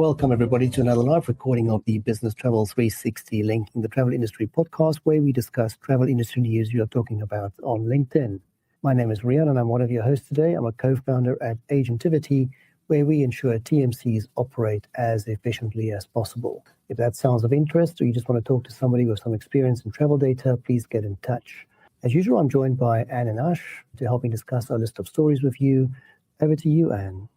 Welcome, everybody, to another live recording of the Business Travel 360 Linking the Travel Industry podcast, where we discuss travel industry news you are talking about on LinkedIn. My name is Rian, and I'm one of your hosts today. I'm a co-founder at Agentivity, where we ensure TMCs operate as efficiently as possible. If that sounds of interest, or you just want to talk to somebody with some experience in travel data, please get in touch. As usual, I'm joined by Anne and Ash to help me discuss our list of stories with you. Over to you, Anne.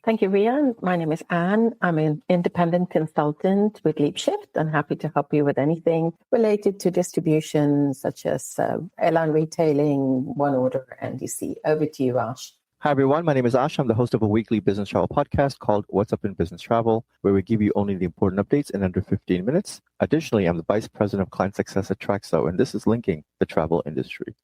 Thank you, Rian. My name is Anne. I'm an independent consultant with LeapShift. I'm happy to help you with anything related to distribution, such as airline retailing, one order, NDC. Over to you, Ash. Hi, everyone. My name is Ash. I'm the host of a weekly business travel podcast called What's Up in Business Travel, where we give you only the important updates in under 15 minutes. Additionally, I'm the Vice President of Client Success at Traxo, and this is Linking the Travel Industry.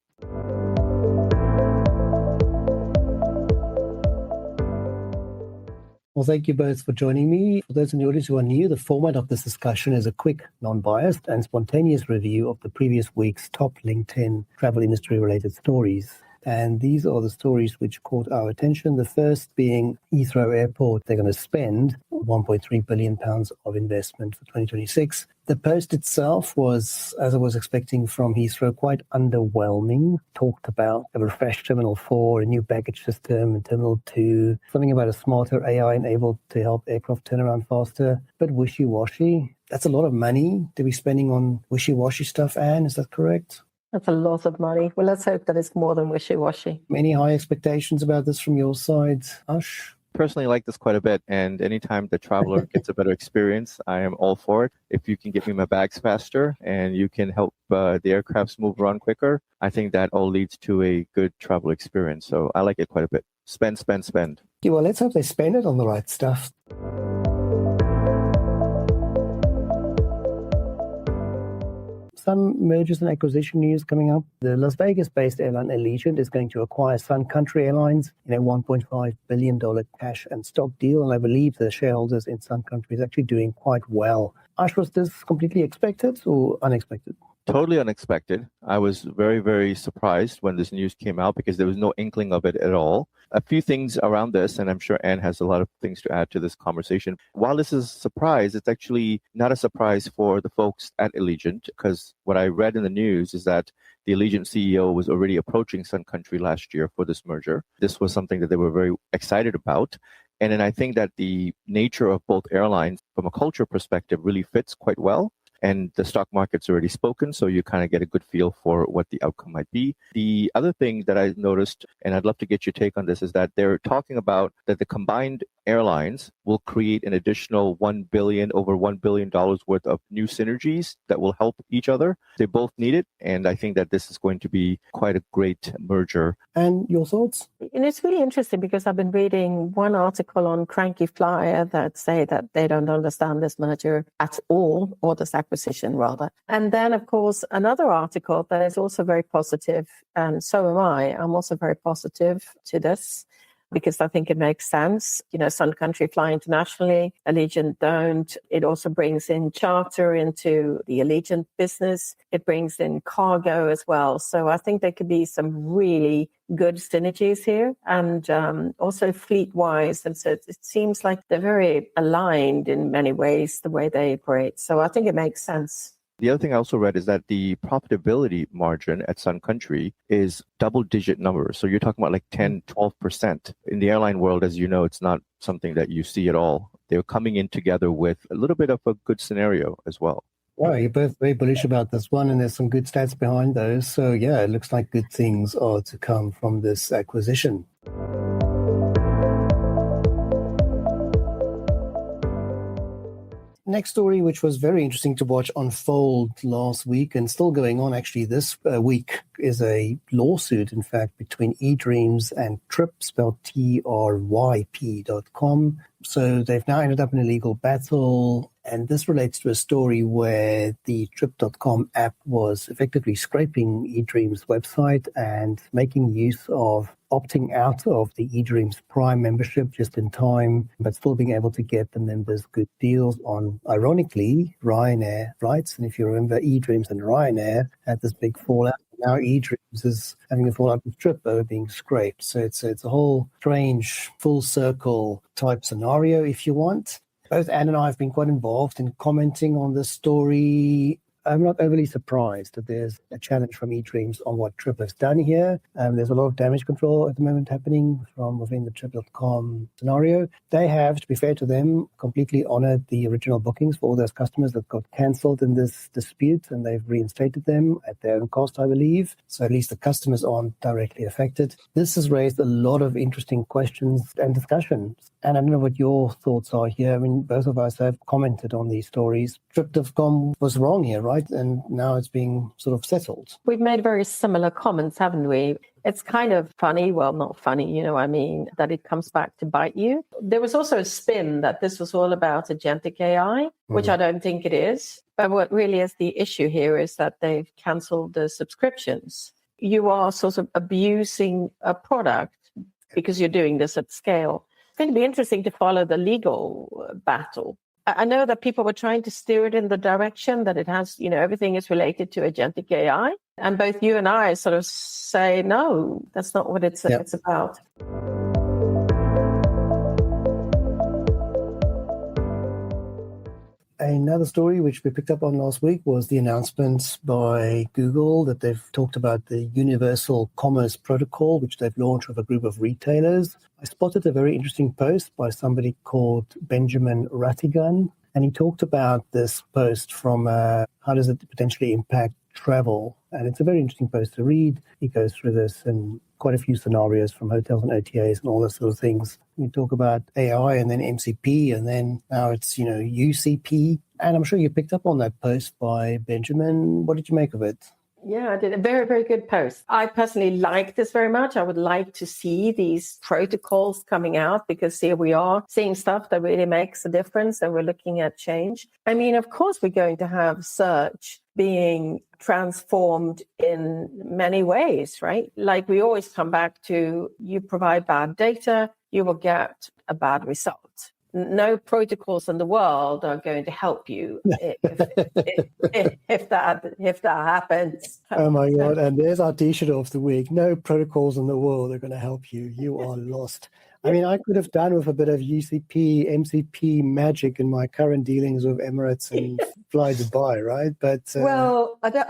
Well, thank you both for joining me. For those in the audience who are new, the format of this discussion is a quick, non-biased and spontaneous review of the previous week's top LinkedIn travel industry-related stories. And these are the stories which caught our attention. The first being Heathrow Airport. They're going to spend £1.3 billion of investment for 2026. The post itself was, as I was expecting from Heathrow, quite underwhelming. Talked about a refreshed Terminal 4, a new baggage system in Terminal 2, something about a smarter AI enabled to help aircraft turn around faster, but wishy-washy. That's a lot of money to be spending on wishy-washy stuff, Anne, is that correct? That's a lot of money. Well, let's hope that it's more than wishy-washy. Any high expectations about this from your side, Ash? Personally like this quite a bit, and anytime the traveler gets a better experience, I am all for it. If you can get me my bags faster and you can help the aircrafts move around quicker, I think that all leads to a good travel experience. So I like it quite a bit. Spend. Yeah, well, let's hope they spend it on the right stuff. Some mergers and acquisition news coming up. The Las Vegas-based airline Allegiant is going to acquire Sun Country Airlines in a $1.5 billion cash and stock deal, and I believe the shareholders in Sun Country is actually doing quite well. Ash, was this completely expected or unexpected? Totally unexpected. I was very, very surprised when this news came out because there was no inkling of it at all. A few things around this, and I'm sure Anne has a lot of things to add to this conversation. While this is a surprise, it's actually not a surprise for the folks at Allegiant, because what I read in the news is that the Allegiant CEO was already approaching Sun Country last year for this merger. This was something that they were very excited about. And then I think that the nature of both airlines from a culture perspective really fits quite well. And the stock market's already spoken, so you kind of get a good feel for what the outcome might be. The other thing that I noticed, and I'd love to get your take on this, is that they're talking about that the combined airlines will create an additional over $1 billion worth of new synergies that will help each other. They both need it, and I think that this is going to be quite a great merger. And your thoughts? And it's really interesting because I've been reading one article on Cranky Flyer that say that they don't understand this merger at all, or this acquisition rather. And then, of course, another article that is also very positive, and so am I. I'm also very positive to this, because I think it makes sense. You know, Sun Country fly internationally, Allegiant don't. It also brings in charter into the Allegiant business. It brings in cargo as well. So I think there could be some really good synergies here, and also fleet-wise. And so it seems like they're very aligned in many ways, the way they operate. So I think it makes sense. The other thing I also read is that the profitability margin at Sun Country is double-digit numbers. So you're talking about like 10, 12%. In the airline world, as you know, it's not something that you see at all. They're coming in together with a little bit of a good scenario as well. Well, you're both very bullish about this one, and there's some good stats behind those. So yeah, it looks like good things are to come from this acquisition. Next story, which was very interesting to watch unfold last week and still going on actually this week, is a lawsuit, in fact, between eDreams and Trip, spelled TRYP.com. So they've now ended up in a legal battle, and this relates to a story where the Trip.com app was effectively scraping eDreams' website and making use of opting out of the eDreams Prime membership just in time, but still being able to get the members good deals on, ironically, Ryanair flights. And if you remember, eDreams and Ryanair had this big fallout. Now eDreams is having a fallout with Trip over being scraped. So it's a whole strange full circle type scenario, if you want. Both Anne and I have been quite involved in commenting on this story. I'm not overly surprised that there's a challenge from eDreams on what Trip has done here. There's a lot of damage control at the moment happening from within the Trip.com scenario. They have, to be fair to them, completely honored the original bookings for all those customers that got cancelled in this dispute, and they've reinstated them at their own cost, I believe. So at least the customers aren't directly affected. This has raised a lot of interesting questions and discussions. And I don't know what your thoughts are here. I mean, both of us have commented on these stories. Trip.com was wrong here, right? And now it's being sort of settled. We've made very similar comments, haven't we? It's kind of funny, well, not funny, you know what I mean, that it comes back to bite you. There was also a spin that this was all about agentic AI, which I don't think it is. But what really is the issue here is that they've cancelled the subscriptions. You are sort of abusing a product because you're doing this at scale. It's going to be interesting to follow the legal battle. I know that people were trying to steer it in the direction that it has, you know, everything is related to agentic AI. And both you and I sort of say, no, that's not what it's about. Another story which we picked up on last week was the announcement by Google that they've talked about the Universal Commerce Protocol, which they've launched with a group of retailers. I spotted a very interesting post by somebody called Benjamin Rattigan, and he talked about this post from how does it potentially impact travel. And it's a very interesting post to read. He goes through this and quite a few scenarios from hotels and OTAs and all those sort of things. We talk about AI and then MCP and then now it's, you know, UCP. And I'm sure you picked up on that post by Benjamin. What did you make of it? Yeah, I did. A very, very good post. I personally like this very much. I would like to see these protocols coming out because here we are seeing stuff that really makes a difference and we're looking at change. I mean, of course, we're going to have search being transformed in many ways, right? Like we always come back to you provide bad data, you will get a bad result. No protocols in the world are going to help you if that happens. Oh my God. And there's our t-shirt of the week. No protocols in the world are going to help you. You are lost. I mean, I could have done with a bit of UCP, MCP magic in my current dealings with Emirates and Fly Dubai, right? But well, I don't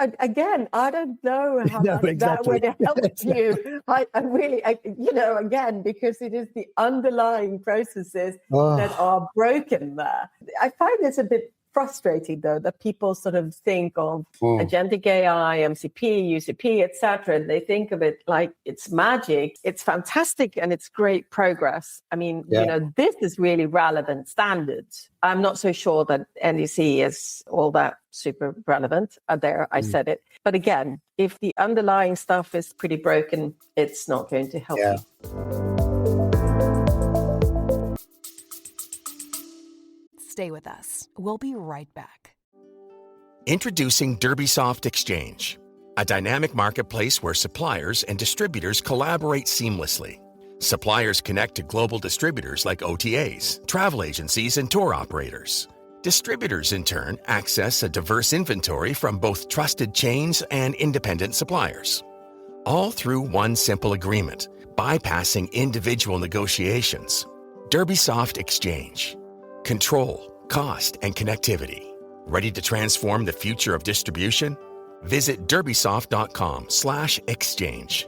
know how that would help you. I really, again, because it is the underlying processes that are broken there. I find this a bit frustrating, though, that people sort of think of agentic AI, MCP, UCP, etc. And they think of it like it's magic. It's fantastic and it's great progress. I mean, this is really relevant standards. I'm not so sure that NDC is all that super relevant. I said it. But again, if the underlying stuff is pretty broken, it's not going to help you. Stay with us. We'll be right back. Introducing DerbySoft Exchange, a dynamic marketplace where suppliers and distributors collaborate seamlessly. Suppliers connect to global distributors like OTAs, travel agencies, and tour operators. Distributors, in turn, access a diverse inventory from both trusted chains and independent suppliers. All through one simple agreement, bypassing individual negotiations. DerbySoft Exchange. Control, cost, and connectivity. Ready to transform the future of distribution? Visit derbysoft.com/exchange.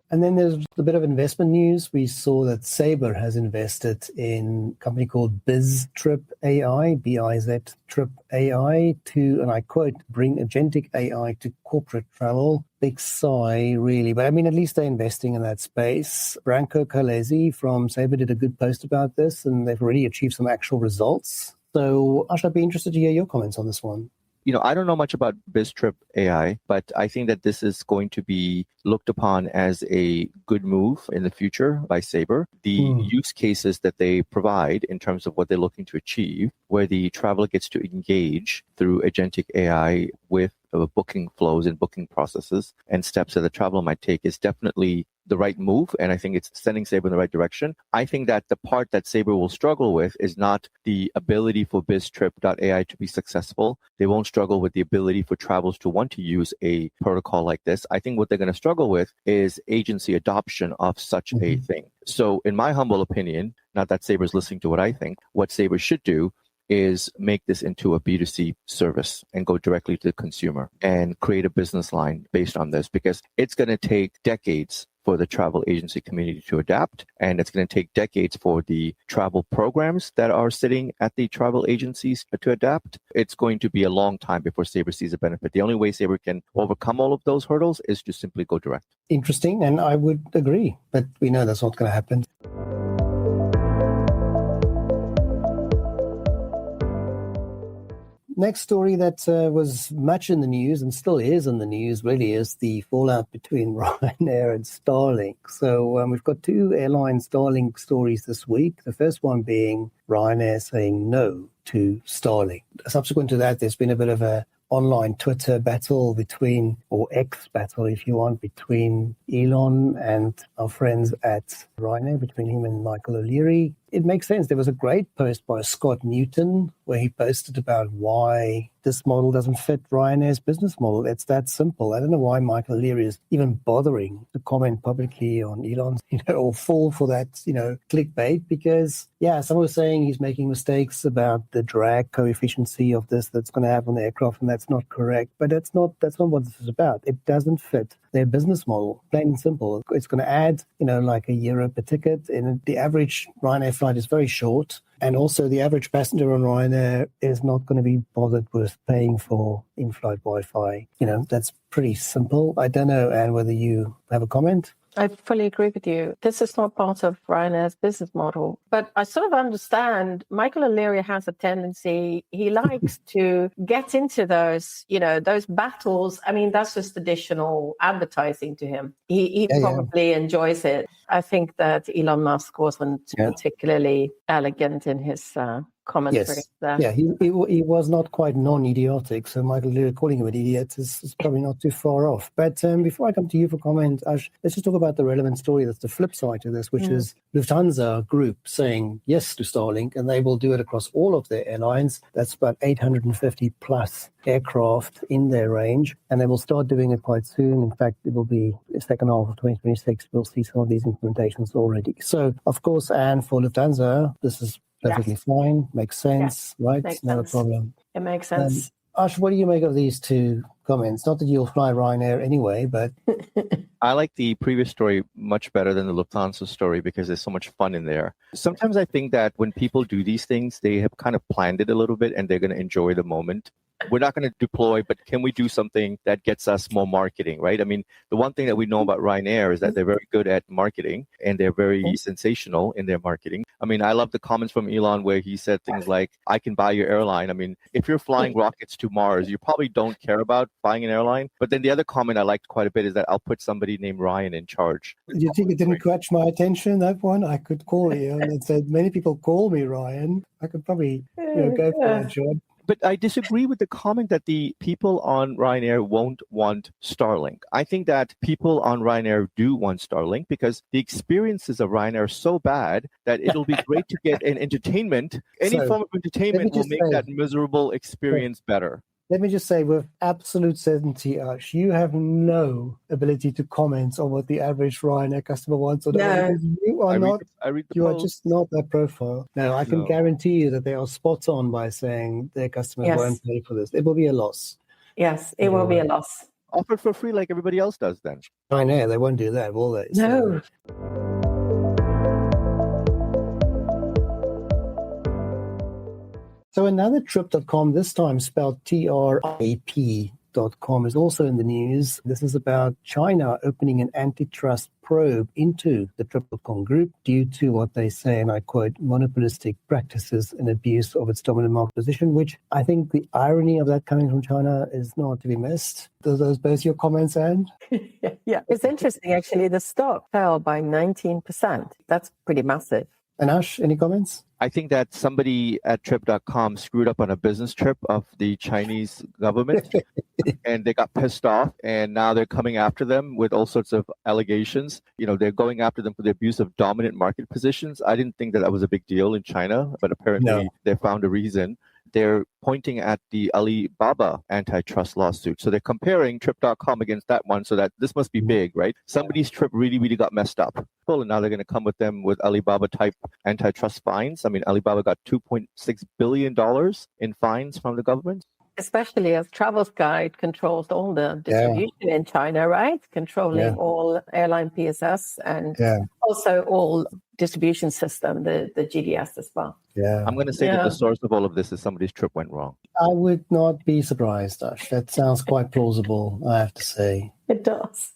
And then there's a bit of investment news. We saw that Sabre has invested in a company called BizTrip.AI, B-I-Z-Trip.AI, to, and I quote, bring agentic AI to corporate travel. Big sigh, really. But I mean, at least they're investing in that space. Branko Kolesi from Sabre did a good post about this, and they've already achieved some actual results. So Ash, I'd be interested to hear your comments on this one. You know, I don't know much about BizTrip.AI, but I think that this is going to be looked upon as a good move in the future by Sabre. The use cases that they provide in terms of what they're looking to achieve, where the traveler gets to engage through agentic AI with booking flows and booking processes and steps that the traveler might take is definitely the right move, and I think it's sending Sabre in the right direction. I think that the part that Sabre will struggle with is not the ability for BizTrip.AI to be successful. They won't struggle with the ability for travelers to want to use a protocol like this. I think what they're going to struggle with is agency adoption of such a thing. So in my humble opinion, not that Sabre is listening to what I think, what Sabre should do is make this into a B2C service and go directly to the consumer and create a business line based on this, because it's going to take decades for the travel agency community to adapt. And it's going to take decades for the travel programs that are sitting at the travel agencies to adapt. It's going to be a long time before Sabre sees a benefit. The only way Sabre can overcome all of those hurdles is to simply go direct. Interesting, and I would agree, but we know that's not going to happen. Next story that was much in the news and still is in the news really is the fallout between Ryanair and Starlink. So we've got two airline Starlink stories this week. The first one being Ryanair saying no to Starlink. Subsequent to that, there's been a bit of a online Twitter battle between, or X battle if you want, between Elon and our friends at Ryanair, between him and Michael O'Leary. It makes sense. There was a great post by Scott Newton where he posted about why this model doesn't fit Ryanair's business model. It's that simple. I don't know why Michael O'Leary is even bothering to comment publicly on Elon's, or fall for that, clickbait, because, someone was saying he's making mistakes about the drag coefficiency of this that's going to have on the aircraft, and that's not correct. But that's not what this is about. It doesn't fit their business model, plain and simple. It's going to add, like €1 per ticket, and the average Ryanair flight is very short. And also the average passenger on Ryanair is not going to be bothered with paying for in-flight Wi-Fi. That's pretty simple. I don't know, Anne, whether you have a comment? I fully agree with you. This is not part of Ryanair's business model. But I sort of understand Michael O'Leary has a tendency, he likes to get into those, those battles. I mean, that's just additional advertising to him. He probably enjoys it. I think that Elon Musk wasn't particularly elegant in his commentary. Yes. He was not quite non-idiotic, so Michael O'Leary calling him an idiot is probably not too far off. But before I come to you for comment, Ash, let's just talk about the relevant story that's the flip side to this, which is Lufthansa Group saying yes to Starlink, and they will do it across all of their airlines. That's about 850 plus aircraft in their range, and they will start doing it quite soon. In fact, it will be the second half of 2026. We'll see some of these implementations already. So, of course, and for Lufthansa, this is perfectly fine, makes sense, right? Makes no sense. problem. It makes sense. Ash, what do you make of these two comments? Not that you'll fly Ryanair anyway, but... I like the previous story much better than the Lufthansa story because there's so much fun in there. Sometimes I think that when people do these things, they have kind of planned it a little bit and they're going to enjoy the moment. We're not going to deploy, but can we do something that gets us more marketing, right? I mean, the one thing that we know about Ryanair is that they're very good at marketing and they're very sensational in their marketing. I mean, I love the comments from Elon where he said things like, I can buy your airline. I mean, if you're flying rockets to Mars, you probably don't care about buying an airline. But then the other comment I liked quite a bit is that I'll put somebody named Ryan in charge. Do you think it didn't catch my attention, that one? I could call you and said, many people call me Ryan. I could probably go for that job. But I disagree with the comment that the people on Ryanair won't want Starlink. I think that people on Ryanair do want Starlink because the experiences of Ryanair are so bad that it'll be great to get an entertainment. Any form of entertainment will make that miserable experience better. Let me just say with absolute certainty, Ash, you have no ability to comment on what the average Ryanair customer wants. Or you are just not that profile. No, I can guarantee you that they are spot on by saying their customers won't pay for this. It will be a loss. Yes, it will be a loss. Offer for free like everybody else does then. Ryanair, they won't do that, will they? No. So another Trip.com, this time spelled TRAP.com, is also in the news. This is about China opening an antitrust probe into the Trip.com group due to what they say, and I quote, monopolistic practices and abuse of its dominant market position, which I think the irony of that coming from China is not to be missed. Are those both your comments, Anne? Yeah. It's interesting, actually. The stock fell by 19%. That's pretty massive. And Ash, any comments? I think that somebody at Trip.com screwed up on a business trip of the Chinese government and they got pissed off and now they're coming after them with all sorts of allegations. They're going after them for the abuse of dominant market positions. I didn't think that was a big deal in China, but apparently they found a reason. They're pointing at the Alibaba antitrust lawsuit. So they're comparing Trip.com against that one, so that this must be big, right? Somebody's trip really, really got messed up. And now they're going to come with them with Alibaba-type antitrust fines. I mean, Alibaba got $2.6 billion in fines from the government. Especially as Travel Guide controls all the distribution in China, right? Controlling all airline PSS and also all distribution system, the GDS as well. Yeah. I'm going to say that the source of all of this is somebody's trip went wrong. I would not be surprised, Ash. That sounds quite plausible, I have to say. It does.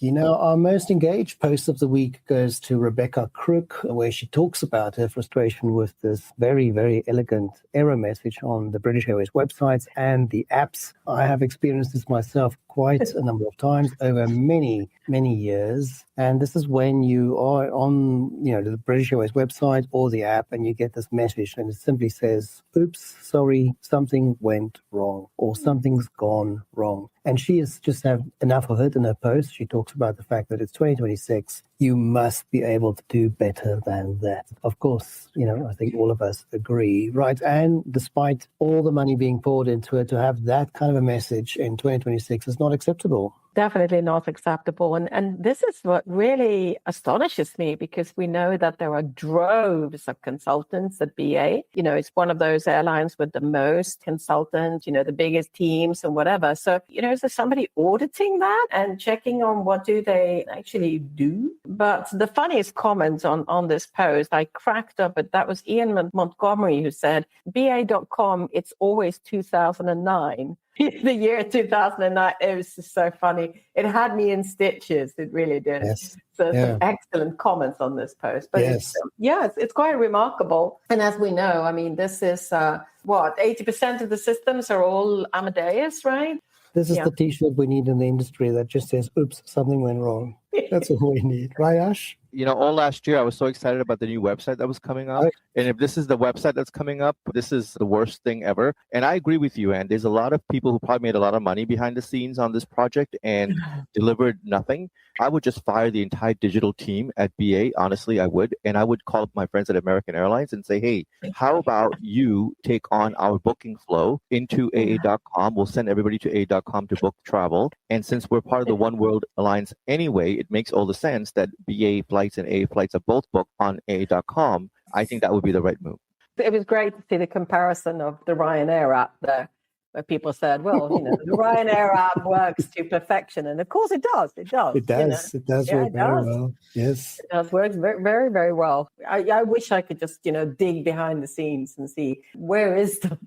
Our most engaged post of the week goes to Rebecca Crook, where she talks about her frustration with this very, very elegant error message on the British Airways websites and the apps. I have experienced this myself quite a number of times over many, many years. And this is when you are on, the British Airways website or the app and you get this message and it simply says, oops, sorry, something went wrong or something's gone wrong. And she has just had enough of it in her post. She talks about the fact that it's 2026. You must be able to do better than that. Of course, I think all of us agree, right? And despite all the money being poured into it, to have that kind of a message in 2026 is not acceptable. Definitely not acceptable. And this is what really astonishes me, because we know that there are droves of consultants at BA. It's one of those airlines with the most consultants, the biggest teams and whatever. So, is there somebody auditing that and checking on what do they actually do? But the funniest comments on this post, I cracked up, but that was Ian Montgomery who said, BA.com, it's always 2009. The year 2009, it was just so funny. It had me in stitches. It really did. Yes. So some excellent comments on this post. But it's quite remarkable. And as we know, I mean, this is 80% of the systems are all Amadeus, right? This is the T-shirt we need in the industry that just says, oops, something went wrong. That's all we need. Right, Ash? All last year, I was so excited about the new website that was coming up. Right. And if this is the website that's coming up, this is the worst thing ever. And I agree with you, Anne. There's a lot of people who probably made a lot of money behind the scenes on this project and delivered nothing. I would just fire the entire digital team at BA. Honestly, I would. And I would call up my friends at American Airlines and say, hey, how about you take on our booking flow into AA.com? We'll send everybody to AA.com to book travel. And since we're part of the One World Alliance anyway, it makes all the sense that BA flights and AA flights are both booked on AA.com. I think that would be the right move. It was great to see the comparison of the Ryanair app there, where people said, well, the Ryanair app works to perfection. And of course it does. It does. It does. It does work very well. Yes. It does work very, very, very well. I wish I could just, dig behind the scenes and see where is the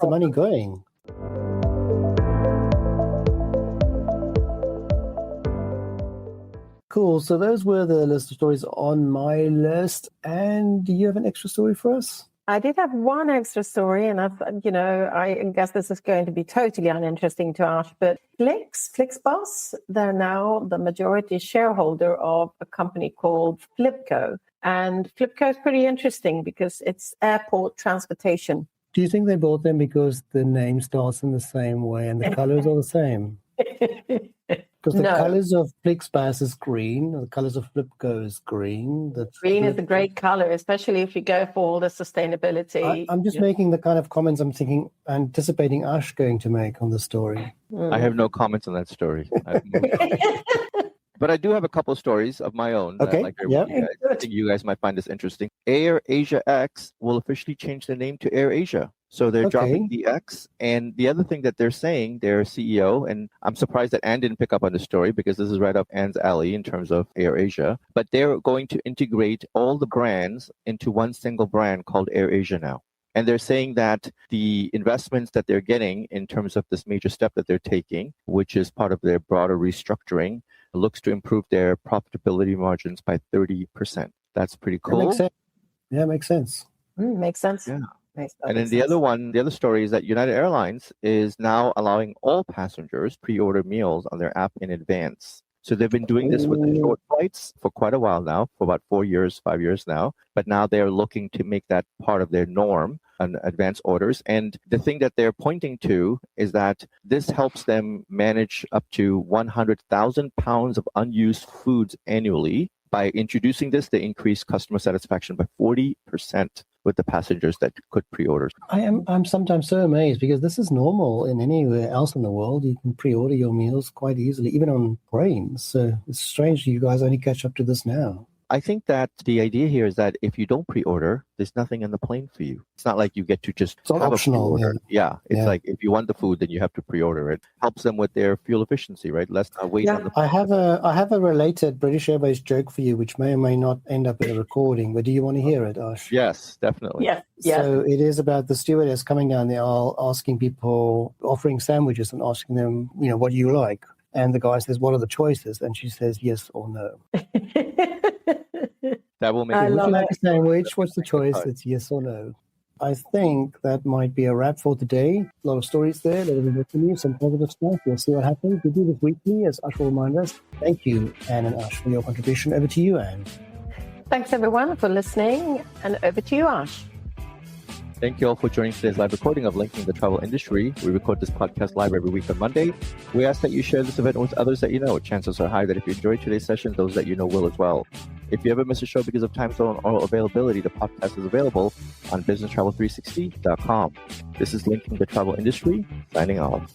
money going? Cool. So those were the list of stories on my list. And do you have an extra story for us? I did have one extra story, and I guess this is going to be totally uninteresting to Ash, but Flixbus, they're now the majority shareholder of a company called Flipco. And Flipco is pretty interesting because it's airport transportation. Do you think they bought them because the name starts in the same way and the colors are the same? Because the colors of Flixbus is green, the colors of Flipco is green. Green is a great color, especially if you go for all the sustainability. I'm just making the kind of comments I'm anticipating Ash going to make on the story. I have no comments on that story. But I do have a couple of stories of my own. Okay. I think you guys might find this interesting. Air Asia X will officially change the name to Air Asia. So they're dropping the X. And the other thing that they're saying, their CEO, and I'm surprised that Anne didn't pick up on the story because this is right up Anne's alley in terms of Air Asia, but they're going to integrate all the brands into one single brand called Air Asia now. And they're saying that the investments that they're getting in terms of this major step that they're taking, which is part of their broader restructuring, looks to improve their profitability margins by 30%. That's pretty cool. That makes sense. Yeah, makes sense. Makes sense. Yeah. And then the other story is that United Airlines is now allowing all passengers pre-order meals on their app in advance. So they've been doing this with the short flights for quite a while now, for about 4 years, 5 years now. But now they're looking to make that part of their norm on advance orders. And the thing that they're pointing to is that this helps them manage up to 100,000 pounds of unused foods annually. By introducing this, they increase customer satisfaction by 40% with the passengers that could pre-order. I'm sometimes so amazed because this is normal in anywhere else in the world. You can pre-order your meals quite easily, even on trains. So it's strange you guys only catch up to this now. I think that the idea here is that if you don't pre-order, there's nothing in the plane for you. It's not like you get to just have optional, a pre-order. Yeah, it's like if you want the food, then you have to pre-order it. Helps them with their fuel efficiency, right? Less wait on the. I have a related British Airways joke for you, which may or may not end up in a recording. But do you want to hear it, Ash? Yes, definitely. Yeah. So it is about the stewardess coming down the aisle, asking people, offering sandwiches and asking them, what do you like? And the guy says, what are the choices? And she says, yes or no. That will make Would you like a sandwich? What's the choice? It's yes or no. I think that might be a wrap for today. A lot of stories there. Let me hear from you. Some positive stuff. We'll see what happens. We do this weekly, as Ash will remind us. Thank you, Anne and Ash, for your contribution. Over to you, Anne. Thanks, everyone, for listening. And over to you, Ash. Thank you all for joining today's live recording of Linking the Travel Industry. We record this podcast live every week on Monday. We ask that you share this event with others that you know. Chances are high that if you enjoyed today's session, those that you know will as well. If you ever miss a show because of time zone or availability, the podcast is available on businesstravel360.com. This is Linking the Travel Industry, signing off.